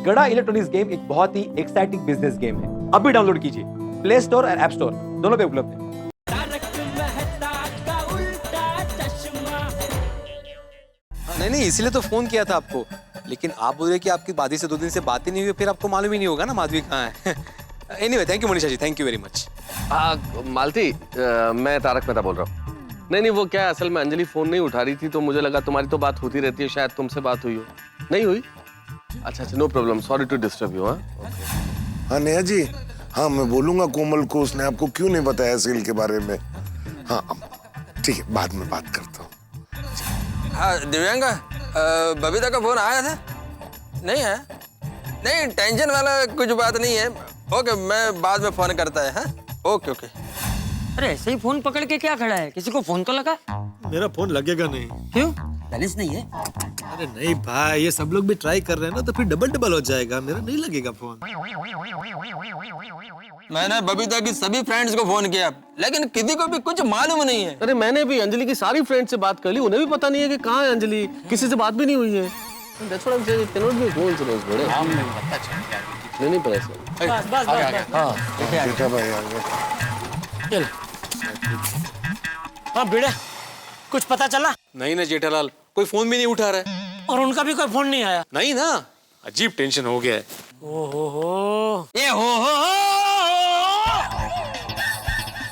गड़ा electronics game एक बहुत ही एक्साइटिंग बिजनेस गेम है। अभी डाउनलोड कीजिए, प्ले स्टोर और ऐप स्टोर दोनों पे उपलब्ध है। नहीं, इसीलिए तो फोन किया था आपको, लेकिन आप बोल रहे कि आपकी दादी से 2 दिन से बात ही नहीं हुई, फिर आपको मालूम ही नहीं होगा ना माधवी कहाँ है। Anyway, thank you Manisha ji, thank you very much. Malti, मैं तारक मेहता बोल रहा हूँ। नहीं, वो क्या है, असल में अंजलि फोन नहीं उठा रही थी, तो मुझे लगा तुम्हारी तो बात होती रहती है, शायद तुमसे बात हुई हो। नहीं हुई? अच्छा, no problem, sorry to disturb you. हाँ नेहा जी, हाँ मैं बोलूंगा कोमल को, उसने आपको क्यों नहीं बताया सेल के बारे में। हाँ ठीक है, बाद में बात करता हूँ। हाँ दिव्यांगा, बबीता का फोन आया था? नहीं है? नहीं, टेंशन वाला कुछ बात नहीं है। ओके, मैं बाद में फोन करता है। हाँ ओके। अरे ऐसे ही फोन पकड़ के क्या खड़ा है? किसी को फोन तो लगा। मेरा फोन लगेगा नहीं। क्यों? बैलेंस नहीं है? अरे नहीं भाई, ये सब लोग भी ट्राई कर रहे हैं ना, तो फिर डबल हो जाएगा। मेरा नहीं लगेगा फोन। मैंने बबीता की सभी फ्रेंड्स को फोन किया, लेकिन किसी को भी कुछ मालूम नहीं है। अरे मैंने भी अंजलि की सारी फ्रेंड से बात कर ली, उन्हें भी पता नहीं है कि कहाँ है अंजलि, किसी से बात भी नहीं हुई है। That's what I'm saying, it cannot be a coincidence, बड़े। नहीं पता सर। बस। हाँ, बेटा भाई आ गया। चल। हाँ बेटा, कुछ पता चला? नहीं ना जेठालाल, कोई फोन भी नहीं उठा रहा है। और उनका भी कोई फोन नहीं आया? नहीं ना, अजीब टेंशन हो गया है। ओहो, ये हो।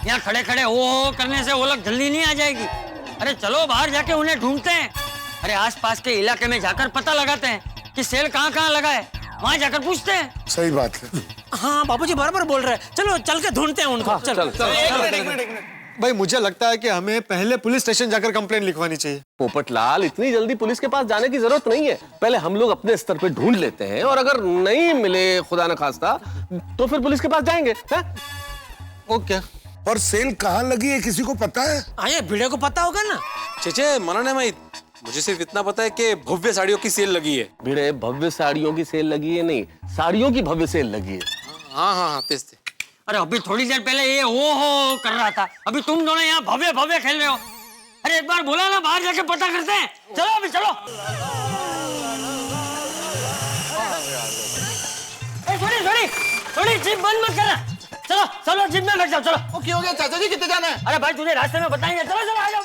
यहाँ खड़े खड़े हो करने से वो लोग जल्दी नहीं आ जाएगी। अरे चलो बाहर जाके उन्हें ढूंढते हैं। अरे आसपास के इलाके में जाकर पता लगाते हैं कि सेल कहाँ लगा है, वहाँ जाकर पूछते हैं। सही बात है। हाँ बाबूजी बराबर बोल रहे हैं, चलो चल के ढूंढते हैं उनको। चल। एक मिनट। भाई मुझे लगता है कि हमें पहले पुलिस स्टेशन जाकर कंप्लेंट लिखवानी चाहिए। पोपटलाल, इतनी जल्दी पुलिस के पास जाने की जरूरत नहीं है। पहले हम लोग अपने स्तर पे ढूंढ लेते हैं, और अगर नहीं मिले खुदा न खास्ता, तो फिर पुलिस के पास जाएंगे। ओके। और सेल कहाँ लगी है, किसी को पता है? हाँ ये भिड़े को पता होगा ना। चेचे मना नहीं, मुझे सिर्फ इतना पता है कि भव्य साड़ियों की सेल लगी है। भिड़े, भव्य साड़ियों की सेल लगी है? नहीं, साड़ियों की भव्य सेल लगी है। हाँ, तेज। अरे अभी थोड़ी देर पहले ये हो कर रहा था, अभी तुम दोनों यहाँ भव्य खेल रहे हो। अरे एक बार बोला ना, बाहर जाके पता करते हैं। चलो अभी चलो। थोड़ी जीप बंद मत करना। चलो जीप में बैठ जाओ। चलो। ओके हो गया चाचा जी, कितने जाना है? अरे भाई तुझे रास्ते में बताएंगे। चलो आ जाओ।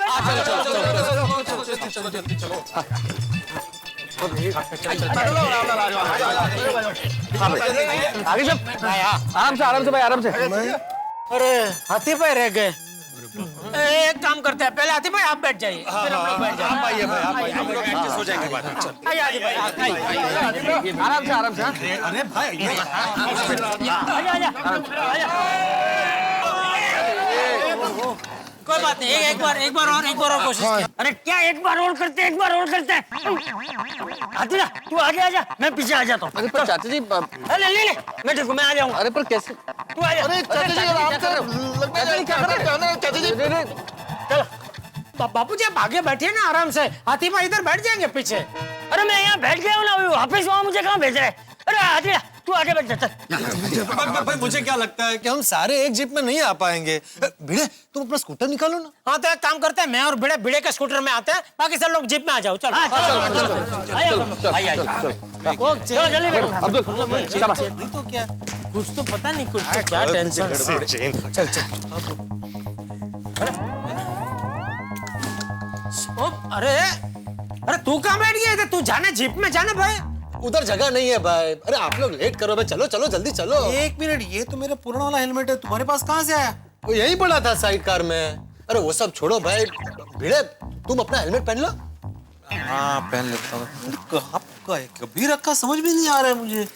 आगे सब आराम से भाई, आराम से। अरे हाथी भाई रह गए। एक काम करते हैं, पहले हाथी भाई आप बैठ जाइए, फिर हम लोग बैठ जाएंगे। हो जाएंगे बाद में। चल। आराम से। अरे भाई कोई बात नहीं, एक बार और कोशिश किया। अरे क्या एक बार और करते हैं। हाथी तू आगे आ जा, मैं पीछे आ जाता हूँ। अरे पर चाचा जी, ले मैं देखो, मैं आ जाऊंगा। अरे पर कैसे? तू आ जा। अरे चाचा जी आराम से, लगता है क्या कर रहे हैं चाचा जी? चलो बापूजी आप आगे बैठिए ना आराम से, हाथी भाई इधर बैठ जाएंगे पीछे। अरे मैं यहाँ बैठ गया हूँ ना, वापस वहाँ मुझे कहाँ भेज रहे हैं? अरे हाथी तू आगे बैठ जा। भाई मुझे क्या लगता है कि हम सारे एक जीप में नहीं आ पाएंगे। भिड़े, तुम अपना स्कूटर निकालो ना। हाँ तो एक काम करते हैं, मैं और भिड़े के स्कूटर में आते हैं, बाकी सब लोग जीप में आ जाओ। चलो चलो जल्दी बैठो। तो क्या कुछ तो पता नहीं, कुछ तो क्या टेंशन। चल अरे तू कहाँ बैठ गया इधर? तू जाने जीप में जाने भाई। उधर जगह नहीं है भाई। अरे आप लोग लेट करो भाई, चलो जल्दी चलो। एक मिनट, ये तो मेरा पुराना वाला हेलमेट है, तुम्हारे पास कहाँ से आया? वो यहीं पड़ा था साइड कार में। अरे वो सब छोड़ो भाई, भिड़े तुम अपना हेलमेट पहन लो। हाँ पहन लेता हूँ। कहाँ कभी रखा समझ भी नहीं आ रहा है मुझे।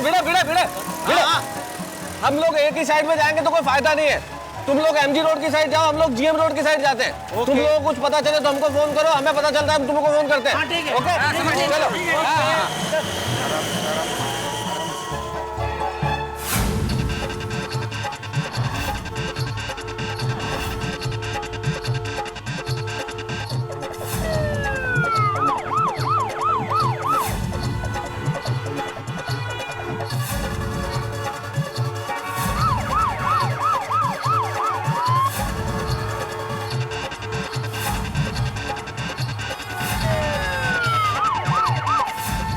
भिड़े, हम लोग एक ही साइड में जाएंगे तो कोई फायदा नहीं है। तुम लोग एमजी रोड की साइड जाओ, हम लोग जीएम रोड की साइड जाते हैं। तुम लोगों को कुछ पता चले तो हमको फोन करो, हमें पता चलता है हम तुमको फोन करते हैं। ओके चलो।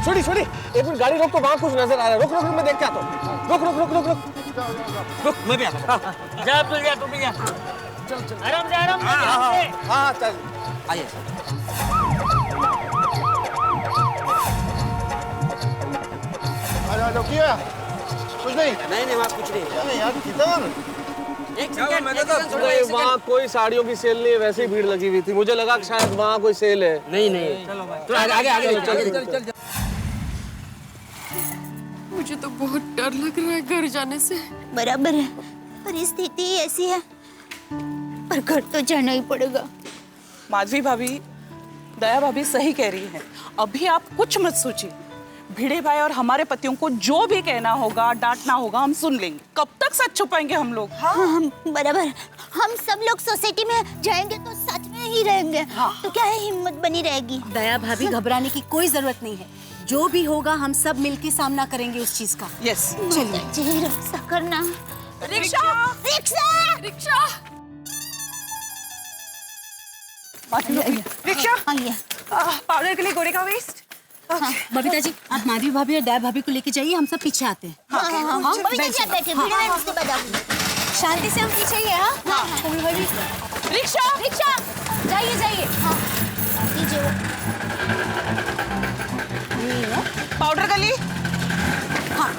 छोड़ी छोड़ी, एक मिनट गाड़ी रोक, तो वहाँ कुछ नजर आ रहा है। रुक रुक रुक, मैं देख के आता हूँ। रुक रुक रुक रुक रुक रुक, मैं भी आता हूँ। जा तू जा, तू भी जा। आराम से, आराम से। हाँ चल आइए। कुछ नहीं। नहीं वहाँ कुछ नहीं। अरे यार किधर? नहीं, वहाँ कोई साड़ियों की सेल नहीं है, वैसे ही भीड़ लगी हुई थी। मुझे लगा कि शायद वहाँ कोई सेल है। नहीं चलो भाई, आगे आगे चल। मुझे तो बहुत डर लग रहा है घर जाने से। बराबर है, परिस्थिति ऐसी है, पर घर तो जाना ही पड़ेगा। माधवी भाभी, दया भाभी सही कह रही है। अभी आप कुछ मत सोचिए। भिड़े भाई और हमारे पतियों को जो भी कहना होगा, डांटना होगा, हम सुन लेंगे। कब तक सच छुपाएंगे हम लोग? हाँ, हम बराबर। हम सब लोग सोसाइटी में जाएंगे तो सच में ही रहेंगे। हाँ। तो क्या है, हिम्मत बनी रहेगी। दया भाभी, घबराने की कोई जरूरत नहीं है। जो भी होगा हम सब मिलके सामना करेंगे उस चीज का। यस, चलिए रक्षा करना। Rickshaw, rickshaw, rickshaw, rickshaw. आइए। पाउडर के लिए गोरे का वेस्ट। बबीता जी, आप माधवी भाभी और दया भाभी को लेके जाइए, हम सब पीछे आते हैं। हाँ, बैठे, उसके बाद शांति से हम पीछे ही है। रिक्शा, रिक्शा, जाइए जाइए। पाउडर गली। हाँ।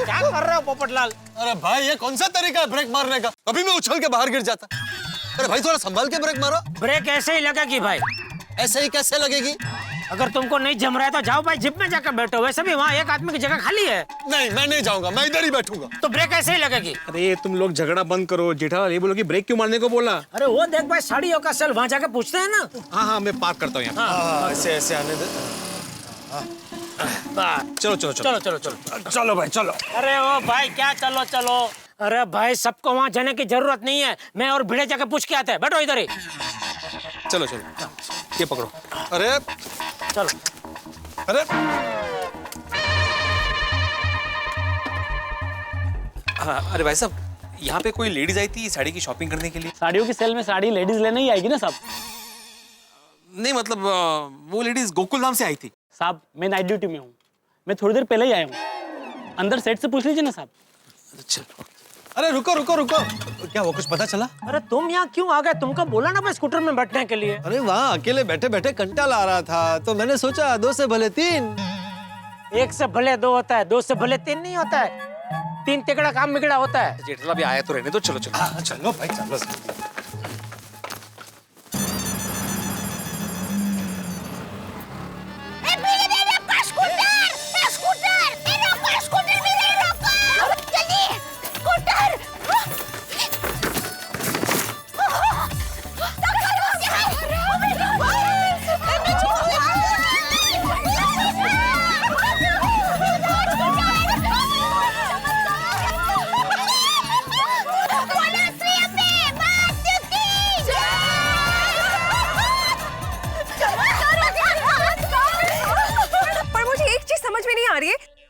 क्या कर रहे हो पोपटलाल? अरे भाई, ये कौन सा तरीका है ब्रेक मारने का? कभी मैं उछल के बाहर गिर जाता। अरे भाई, थोड़ा संभाल के ब्रेक मारो। ब्रेक ऐसे ही लगेगी भाई। ऐसे ही कैसे लगेगी? अगर तुमको नहीं जम रहा है तो जाओ भाई, जिप में जाकर बैठो। वैसे भी वहाँ एक आदमी की जगह खाली है। नहीं, मैं नहीं जाऊंगा, मैं इधर ही बैठूंगा। तो ब्रेक ऐसे ही लगेगी। अरे तुम लोग झगड़ा बंद करो। जेठालाल ये बोलो कि ब्रेक क्यों मारने को बोला? अरे वो देख भाई, साड़ियों का सेल वहाँ जाके पूछते हैं ना। हाँ, मैं पार्क करता हूँ यहाँ। ऐसे ऐसे आने दे। चलो चलो चलो चलो चलो चलो चलो भाई चलो। अरे ओ भाई, क्या चलो चलो? अरे भाई, सबको वहाँ जाने की जरूरत नहीं है। मैं और भिड़े जाके पूछ के आते हैं। बैठो इधर ही। चलो चलो, ये पकड़ो। अरे चलो। अरे हाँ, अरे भाई साहब, यहाँ पे कोई लेडीज आई थी साड़ी की शॉपिंग करने के लिए। साड़ियों की सेल में साड़ी लेडीज लेने ही आएगी ना साहब? नहीं मतलब वो लेडीज गोकुल धाम से आई थी। साहब, मैं नाइट ड्यूटी में हूँ। मैं थोड़ी देर पहले ही आया हूँ। अंदर सेट से पूछ लीजिए ना साहब। चलो। अरे रुको रुको रुको, क्या वो कुछ पता चला? अरे तुम यहाँ क्यों आ गए? तुमको बोला ना मैं स्कूटर में बैठने के लिए। अरे वहाँ अकेले बैठे बैठे कंटाल आ रहा था, तो मैंने सोचा 2 से भले 3। 1 से भले 2 होता है, 2 से भले 3 नहीं होता है। 3 तिकड़ा काम बिगड़ा होता है। जेठालाल भी आया तो रहने दो। चलो चलो। चलो भाई, चलो।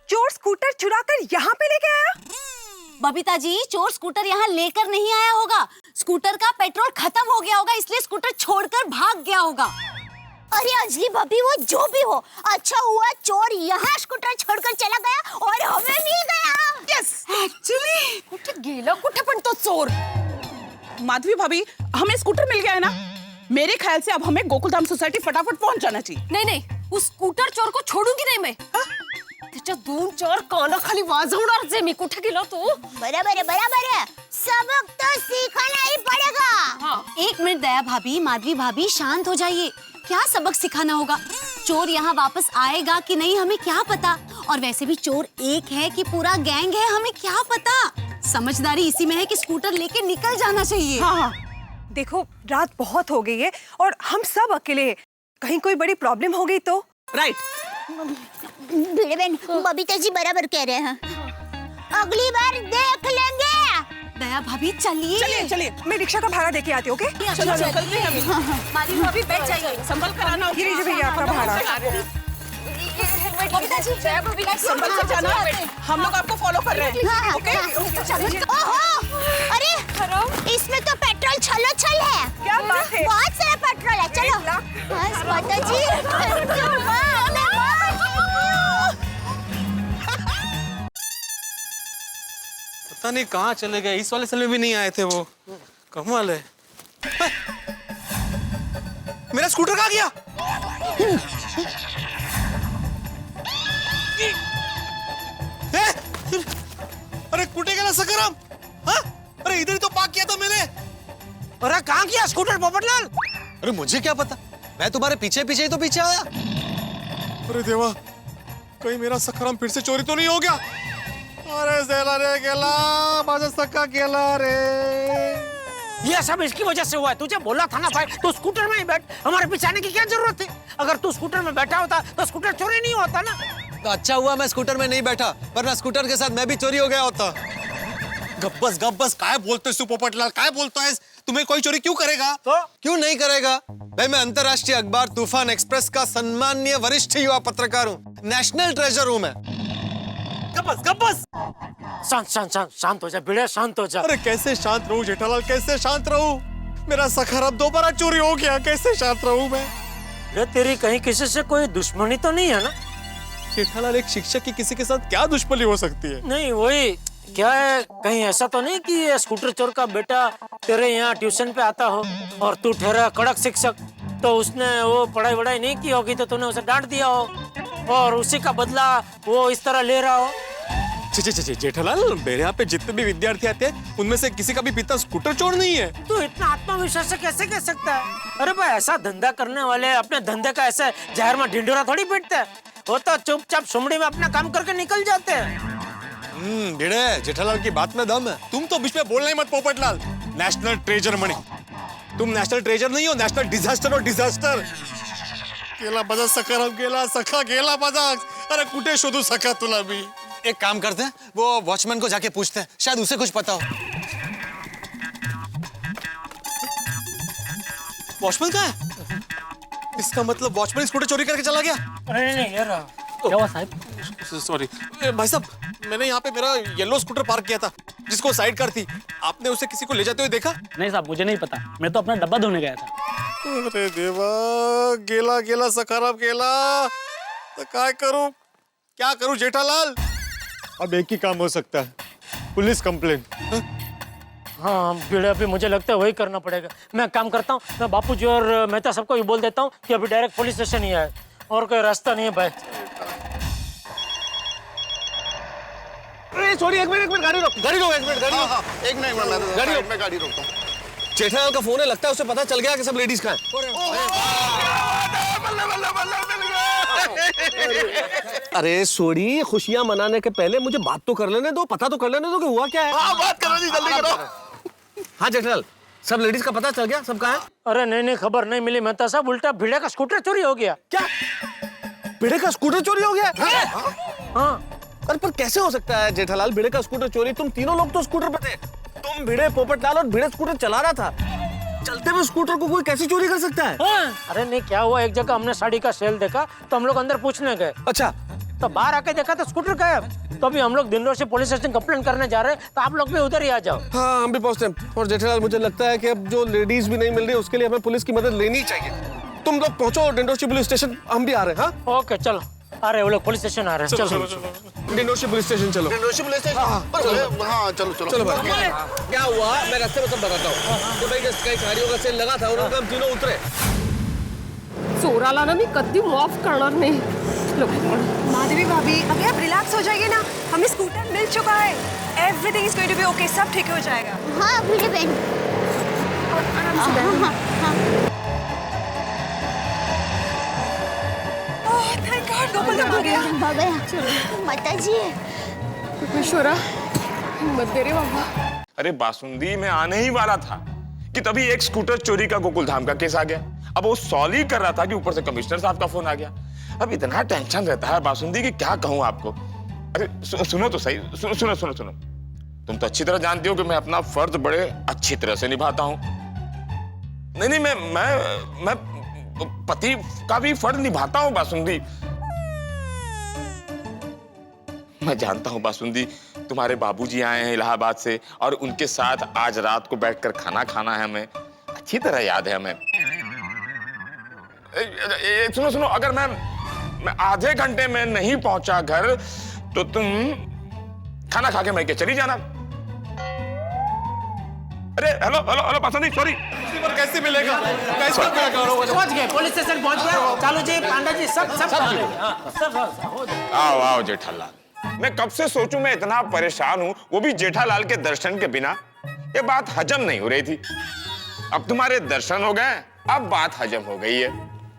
चोर स्कूटर चुराकर यहाँ पे लेके आया? बबीता जी, चोर स्कूटर यहाँ लेकर नहीं आया होगा। स्कूटर का पेट्रोल खत्म हो गया होगा, इसलिए स्कूटर छोड़कर भाग गया होगा। अरे अंजलि भाभी, वो जो भी हो, अच्छा हुआ चोर यहाँ स्कूटर छोड़कर चला गया और हमें मिल गया। यस, एक्चुअली कुठे गेला, कुठे पण तो चोर। माधवी भाभी, हमें स्कूटर मिल गया है ना? मेरे ख्याल से अब हमें गोकुलधाम सोसाइटी फटाफट पहुंच जाना चाहिए। नहीं नहीं, उस स्कूटर चोर को छोडूंगी नाही मैं। त्याच्या 2-4 कानाखाली वाजवणार जे मी। कुठे गेला तू? बराबर है। सबक तो सीखना ही पड़ेगा। हाँ। 1 मिनट दया भाभी, माधवी भाभी, शांत हो जाइए। क्या सबक सिखाना होगा? चोर यहाँ वापस आएगा कि नहीं हमें क्या पता। और वैसे भी चोर एक है कि पूरा गैंग है, हमें क्या पता। समझदारी इसी में है कि स्कूटर लेके निकल जाना चाहिए। हाँ। देखो, रात बहुत हो गई है और हम सब अकेले हैं। कहीं कोई बड़ी प्रॉब्लम हो गई तो? राइट। बबीता जी बराबर कह रहे हैं। अगली बार देख लेंगे। दया भाभी चलिए। चलिए चलिए, मैं रिक्शा का भाड़ा देके आती हूँ, ओके? चलो चलते हैं अभी। माधवी भाभी बैठ जाइए। संभल कर आना। ये लीजिए भैया आपका भाड़ा। बबीता जी, जया भाभी संभल कर जाना। हम लोग आपको फॉलो कर रहे हैं। हाँ, ओके? ओहो, अरे इसमें तो पेट्रोल छलो छल है। क्या बात है? बहुत सारा पेट्रोल है। चलो बस माता जी, पता नहीं कहाँ चले गए, इस वाले साल में भी नहीं आए थे वो। कमाल है। मेरा स्कूटर कहाँ गया? अरे कुटे गया सकराम? हाँ? अरे इधर ही तो पार्क किया था मैंने। अरे कहाँ किया स्कूटर पोपटलाल? अरे मुझे क्या पता, मैं तुम्हारे पीछे पीछे ही तो पीछे आया। अरे देवा, कहीं मेरा सकराम फिर से चोरी तो नहीं हो गया? अरे ज़ेला रे गेला, बाजा सक्का गेला रे। ये सब इसकी वजह से हुआ है। तुझे बोला था ना भाई, तू स्कूटर में ही बैठ, हमारे पीछे आने की क्या जरूरत थी? अगर तू स्कूटर में बैठा होता तो स्कूटर चोरी नहीं होता ना। तो अच्छा हुआ मैं स्कूटर में नहीं बैठा, वरना स्कूटर के साथ मैं भी चोरी हो गया होता। गब्बस काय बोलते तू पोपटलाल, काय बोलता है? तुम्हें कोई चोरी क्यों करेगा? तो क्यों नहीं करेगा भाई? मैं अंतर्राष्ट्रीय अखबार तूफान एक्सप्रेस का सम्माननीय वरिष्ठ युवा पत्रकार हूँ, नेशनल ट्रेजर हूँ मैं। गब्बस शांत हो जा भिड़े, शांत हो जा। अरे कैसे शांत रहूं जेठालाल, कैसे शांत रहूं? मेरा सखराम दोबारा चोरी हो गया, कैसे शांत रहूं मैं? रे तेरी कहीं किसी से कोई दुश्मनी तो नहीं है ना? जेठालाल, एक शिक्षक की किसी के साथ क्या दुश्मनी हो सकती है? नहीं वही क्या है, कहीं ऐसा तो नहीं कि ये स्कूटर चोर का बेटा तेरे यहाँ ट्यूशन पे आता हो और तू ठहरा कड़क शिक्षक, तो उसने वो पढ़ाई वढ़ाई नहीं की होगी तो तूने उसे डांट दिया हो और उसी का बदला वो इस तरह ले रहा हो। जेठालाल, मेरे यहाँ पे जितने भी विद्यार्थी आते हैं उनमें से किसी का भी पिता स्कूटर चोर नहीं है। तू इतना आत्मविश्वास से कैसे कह सकता है? अरे भाई, ऐसा धंधा करने वाले अपने धंधे का ऐसे जहर में ढिंडोरा थोड़ी पीटते हैं। वो तो चुपचाप सुमड़ी में अपना काम करके निकल जाते हैं। भिड़े, जेठालाल की बात में दम है। तुम तो बीच में बोलना ही मत पोपटलाल। नेशनल ट्रेजर मणि, तुम नेशनल ट्रेजर नहीं हो, नेशनल डिजास्टर हो, डिजास्टर। गेला बजा सखाराम गेला, सखा गेला बजा। अरे कुठे शोधू सखा तुला भी? एक काम करते हैं, वो वॉचमैन को जाके पूछते हैं, शायद उसे कुछ पता हो। वॉचमैन कहाँ है? इसका मतलब वॉचमैन स्कूटर चोरी करके चला गया? अरे नहीं यार, क्या हुआ साहब? सॉरी भाई साहब, मैंने यहाँ पे मेरा येलो स्कूटर पार्क किया था जिसको साइड कार थी। आपने उसे किसी को ले जाते हुए देखा? नहीं साहब, मुझे नहीं पता, मैं तो अपना डब्बा धोने गया था। अरे देवा, गेला गेला सखाराम गेला, तो क्या करूं जेठालाल? अब एक ही काम हो सकता है, पुलिस कंप्लेंट। हाँ भिड़े, अभी मुझे लगता है वही करना पड़ेगा। मैं काम करता हूँ, मैं बापूजी और मेहता सबको भी बोल देता हूँ कि अभी डायरेक्ट पुलिस स्टेशन ही आए, और कोई रास्ता नहीं है भाई। सॉरी, एक मिनट गाड़ी रोक, एक मिनट गाड़ी रोक। एक मिनट मैं गाड़ी रोकता हूँ। जेठालाल का फोन है, लगता है उसे पता चल गया कि सब लेडीज कहाँ हैं। अरे सोरी, खुशियां मनाने के पहले मुझे बात तो कर लेने दो, पता तो कर लेने दो कि हुआ क्या है। बात करो जी, जल्दी करो। हाँ जेठालाल, सब लेडीज का पता चल गया, सब कहाँ है? अरे नहीं, खबर नहीं मिली मेहता साहब, उल्टा भिड़े का स्कूटर चोरी हो गया। क्या? भिड़े का स्कूटर चोरी हो गया? हाँ। अरे पर कैसे हो सकता है जेठालाल, भिड़े का स्कूटर चोरी? तुम तीनों लोग तो स्कूटर पे थे, तुम, भिड़े, पोपटलाल और भिड़े स्कूटर चला रहा था। चलते हुए स्कूटर को कोई कैसे चोरी कर सकता है? हाँ। अरे नहीं, क्या हुआ, एक जगह हमने साड़ी का सेल देखा तो हम लोग अंदर पूछने गए। अच्छा। तो बाहर आके देखा तो स्कूटर गायब। तो अभी हम लोग दिन से पुलिस स्टेशन कंप्लेंट करने जा रहे हैं, तो आप लोग भी उधर ही आ जाओ। हाँ, हम भी पहुंचते हैं। और जेठालाल, मुझे लगता है कि अब जो लेडीज भी नहीं मिल रही, उसके लिए हमें पुलिस की मदद लेनी चाहिए। तुम लोग पहुंचो डिंडोशी पुलिस स्टेशन, हम भी आ रहे हैं। हाँ ओके चलो, आ रहे वो लोग पुलिस स्टेशन आ रहे हैं। चलो डिंडोशी पुलिस स्टेशन चलो। Dindoshi police station? हाँ चलो चलो भाई। क्या हुआ, मैं रास्ते में सब बताता हूँ। तो भाई कई गाड़ियों का सेल लगा था और हम तीनों उतरे। चोराला ना मी कधी माफ करणार नाही। माधवी भाभी, अभी आप रिलैक्स हो जाइए ना, हमें स्कूटर मिल चुका है। Everything is going to be okay, सब ठीक हो जाएगा। हाँ भिड़े बहन, आराम से बैठो। ओह थैंक गॉड, गोपाल तक हो गया। बाबा माता जी, ईश्वरा मत दे रे बाबा। अरे बासुंदी, मैं आने ही वाला था कि तभी एक स्कूटर चोरी का गोकुलधाम का केस आ गया। अब वो सॉल्व ही कर रहा था कि ऊपर से कमिश्नर साहब का फोन आ गया। अब इतना टेंशन रहता है बासुंदी कि क्या कहूं आपको। अरे सुनो तो सही, सुनो। तुम तो अच्छी तरह जानती हो कि मैं अपना फर्ज बड़े अच्छी तरह से निभाता हूं। नहीं, मैं पति का भी फर्ज निभाता हूं बासुंदी। मैं जानता हूं बासुंदी, तुम्हारे बाबूजी आए हैं इलाहाबाद से और उनके साथ आज रात को बैठकर खाना खाना है हमें, अच्छी तरह याद है हमें। सुनो, अगर मैं आधे घंटे में नहीं पहुंचा घर तो तुम खाना खा के मैं चली जाना। अरे हेलो बासुंदी, सॉरी। कैसे मिलेगा? पहुंच गए, पुलिस स्टेशन पहुंच गए। चालू जी, पांडा जी, सब आओ जेठालाल। मैं कब से सोचूं, मैं इतना परेशान हूं, वो भी जेठालाल के दर्शन के बिना। ये बात हजम नहीं हो रही थी। अब तुम्हारे दर्शन हो गए, अब बात हजम हो गई है।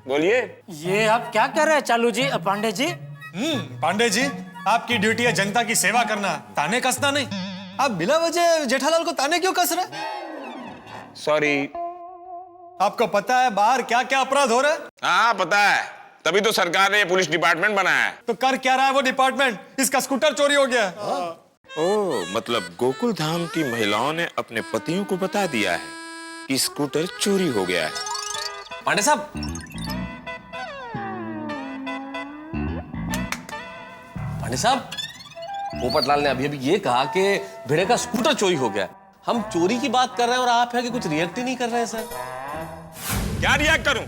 बोलिए। ये आप क्या कर रहे हैं चालू जी, पांडे जी? पांडे जी, आपकी ड्यूटी है जनता की सेवा करना, ताने कसना नहीं। आप बिना वजह जेठालाल को ताने क्यों कस रहे? सॉरी। आपको पता है बाहर क्या क्या अपराध हो रहा है? हाँ पता है, तभी तो सरकार ने पुलिस डिपार्टमेंट बनाया है। तो कर क्या रहा है वो डिपार्टमेंट? इसका स्कूटर चोरी हो गया। ओह, मतलब गोकुल धाम की महिलाओं ने अपने पतियों को बता दिया है कि स्कूटर चोरी हो गया है। पांडे साहब, पोपटलाल ने अभी ये कहा कि भिड़े का स्कूटर चोरी हो गया। हम चोरी की बात कर रहे हैं और आप है कि कुछ रिएक्ट ही नहीं कर रहे हैं सर। क्या रिएक्ट करूं?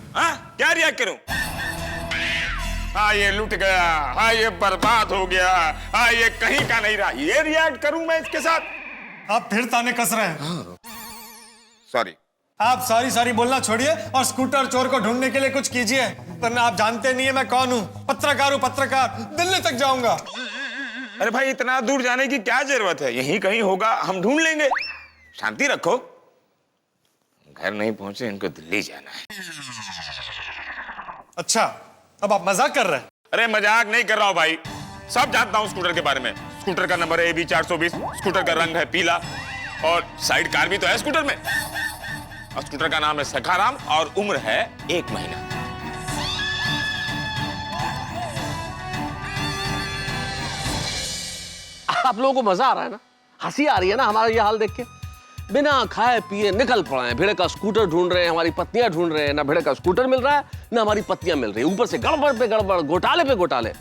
क्या रिएक्ट करूं? हाँ ये लुट गया, हाँ ये बर्बाद हो गया, हाँ ये कहीं का नहीं रहा, ये रिएक्ट करूं मैं इसके साथ? आप फिर ताने कस रहे हैं। सॉरी। आप सारी बोलना छोड़िए और स्कूटर चोर को ढूंढने के लिए कुछ कीजिए, वरना आप जानते नहीं है मैं कौन हूँ। पत्रकार हूँ, पत्रकार। दिल्ली तक जाऊंगा। अरे भाई, इतना दूर जाने की क्या जरूरत है? यहीं कहीं होगा, हम ढूंढ लेंगे। शांति रखो। घर नहीं पहुंचे, इनको दिल्ली जाना है। अच्छा, अब आप मजाक कर रहे हैं? अरे मजाक नहीं कर रहा हूं भाई, सब जानता हूं स्कूटर के बारे में। स्कूटर का नंबर है AB 420, स्कूटर का रंग है पीला और साइड कार भी तो है स्कूटर में। और स्कूटर का नाम है सखाराम और उम्र है 1 महीना। आप लोगों को मजा आ रहा है ना? हंसी आ रही है ना हमारा ये हाल देख के? बिना खाए पिए निकल पड़े हैं, भिड़े का स्कूटर ढूंढ रहे हैं, हमारी पत्नियां ढूंढ रहे हैं। ना भिड़े का स्कूटर मिल रहा है, ना हमारी पत्नियां मिल रही है। ऊपर से गड़बड़ पे गड़बड़, घोटाले पे घोटाले।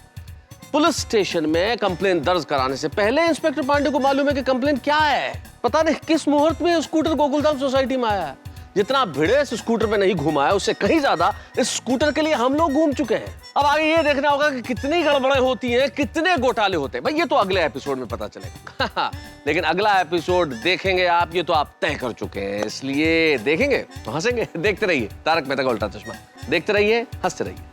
पुलिस स्टेशन में कंप्लेंट दर्ज कराने से पहले इंस्पेक्टर पांडे को मालूम है कि कंप्लेंट क्या है। पता नहीं किस मुहूर्त में स्कूटर गोकुलधाम सोसाइटी में आया है। जितना भिड़े इस स्कूटर पे नहीं घुमा है, उससे कहीं ज्यादा इस स्कूटर के लिए हम लोग घूम चुके हैं। अब आगे ये देखना होगा कि कितनी गड़बड़ें होती हैं, कितने घोटाले होते हैं। भाई ये तो अगले एपिसोड में पता चलेगा। लेकिन अगला एपिसोड देखेंगे आप, ये तो आप तय कर चुके हैं, इसलिए देखेंगे तो हंसेंगे। देखते रहिए तारक मेहता का उल्टा चश्मा, देखते रहिए, हंसते रहिए।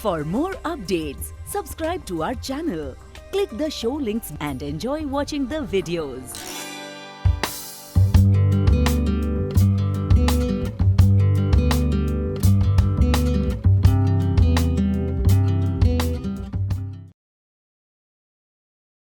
For more updates, subscribe to our channel, click the show links and enjoy watching the videos.